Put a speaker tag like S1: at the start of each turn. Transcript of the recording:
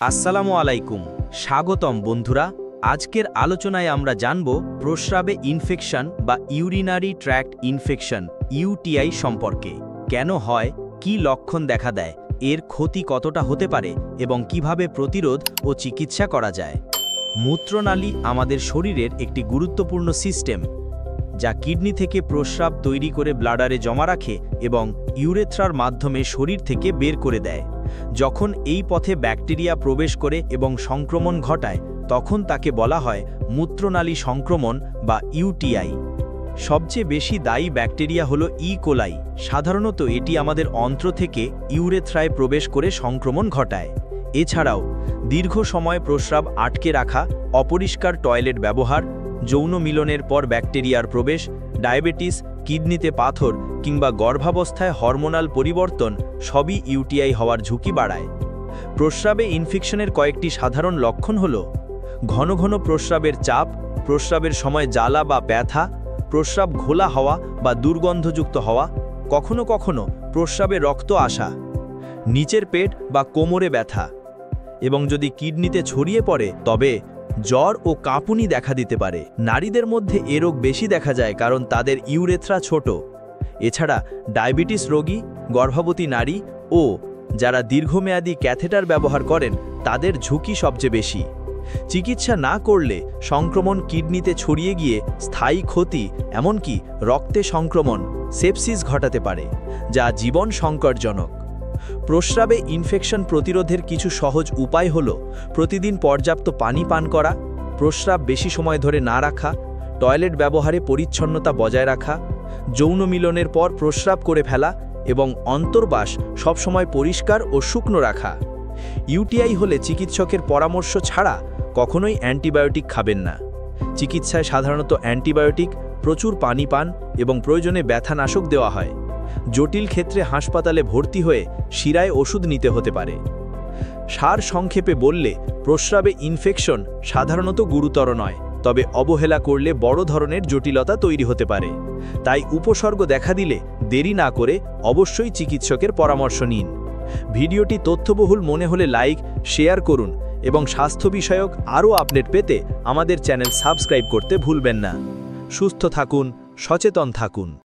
S1: আসসালামু আলাইকুম, স্বাগতম বন্ধুরা। আজকের আলোচনায় আমরা জানব প্রস্রাবে ইনফেকশন বা ইউরিনারি ট্র্যাক্ট ইনফেকশন ইউটিআই সম্পর্কে। কেন হয়, কি লক্ষণ দেখা দেয়, এর ক্ষতি কতটা হতে পারে এবং কিভাবে প্রতিরোধ ও চিকিৎসা করা যায়। মূত্রনালী আমাদের শরীরের একটি গুরুত্বপূর্ণ সিস্টেম, যা কিডনি থেকে প্রস্রাব তৈরি করে ব্লাডারে জমা রাখে এবং ইউরেথ্রার মাধ্যমে শরীর থেকে বের করে দেয়। যখন এই পথে ব্যাকটেরিয়া প্রবেশ করে এবং সংক্রমণ ঘটায়, তখন তাকে বলা হয় মূত্রনালী সংক্রমণ বা ইউটিআই। সবচেয়ে বেশি দায়ী ব্যাকটেরিয়া হলো ই কোলাই। সাধারণত এটি আমাদের অন্ত্র থেকে ইউরেথ্রায় প্রবেশ করে সংক্রমণ ঘটায়। এছাড়াও দীর্ঘ সময় প্রস্রাব আটকে রাখা, অপরিষ্কার টয়লেট ব্যবহার, যৌন মিলনের পর ব্যাকটেরিয়ার প্রবেশ, ডায়াবেটিস, কিডনিতে পাথর কিংবা গর্ভাবস্থায় হরমোনাল পরিবর্তন সবই ইউটিআই হওয়ার ঝুঁকি বাড়ায়। প্রস্রাবে ইনফেকশনের কয়েকটি সাধারণ লক্ষণ হল ঘন ঘন প্রস্রাবের চাপ, প্রস্রাবের সময় জ্বালা বা ব্যথা, প্রস্রাব ঘোলা হওয়া বা দুর্গন্ধযুক্ত হওয়া, কখনো কখনো প্রস্রাবে রক্ত আসা, নিচের পেট বা কোমরে ব্যথা, এবং যদি কিডনিতে ছড়িয়ে পড়ে তবে জ্বর ও কাঁপুনি দেখা দিতে পারে। নারীদের মধ্যে এ রোগ বেশি দেখা যায় কারণ তাদের ইউরেথ্রা ছোট। এছাড়া ডায়াবেটিস রোগী, গর্ভবতী নারী ও যারা দীর্ঘমেয়াদী ক্যাথেটার ব্যবহার করেন তাদের ঝুঁকি সবচেয়ে বেশি। চিকিৎসা না করলে সংক্রমণ কিডনিতে ছড়িয়ে গিয়ে স্থায়ী ক্ষতি, এমনকি রক্তে সংক্রমণ, সেপসিস ঘটাতে পারে, যা জীবন সংকটজনক। প্রস্রাবে ইনফেকশন প্রতিরোধের কিছু সহজ উপায় হল প্রতিদিন পর্যাপ্ত পানি পান করা, প্রস্রাব বেশি সময় ধরে না রাখা, টয়লেট ব্যবহারে পরিচ্ছন্নতা বজায় রাখা, যৌন মিলনের পর প্রস্রাব করে ফেলা এবং অন্তর্বাস সবসময় পরিষ্কার ও শুকনো রাখা। ইউটিআই হলে চিকিৎসকের পরামর্শ ছাড়া কখনোই অ্যান্টিবায়োটিক খাবেন না। চিকিৎসায় সাধারণত অ্যান্টিবায়োটিক, প্রচুর পানি পান এবং প্রয়োজনে ব্যথানাশক দেওয়া হয়। জটিল ক্ষেত্রে হাসপাতালে ভর্তি হয়ে শিরায় ওষুধ নিতে হতে পারে। সার সংক্ষেপে বললে, প্রস্রাবে ইনফেকশন সাধারণত গুরুতর নয়, তবে অবহেলা করলে বড় ধরনের জটিলতা তৈরি হতে পারে। তাই উপসর্গ দেখা দিলে দেরি না করে অবশ্যই চিকিৎসকের পরামর্শ নিন। ভিডিওটি তথ্যবহুল মনে হলে লাইক, শেয়ার করুন এবং স্বাস্থ্য বিষয়ক আরও আপডেট পেতে আমাদের চ্যানেল সাবস্ক্রাইব করতে ভুলবেন না। সুস্থ থাকুন, সচেতন থাকুন।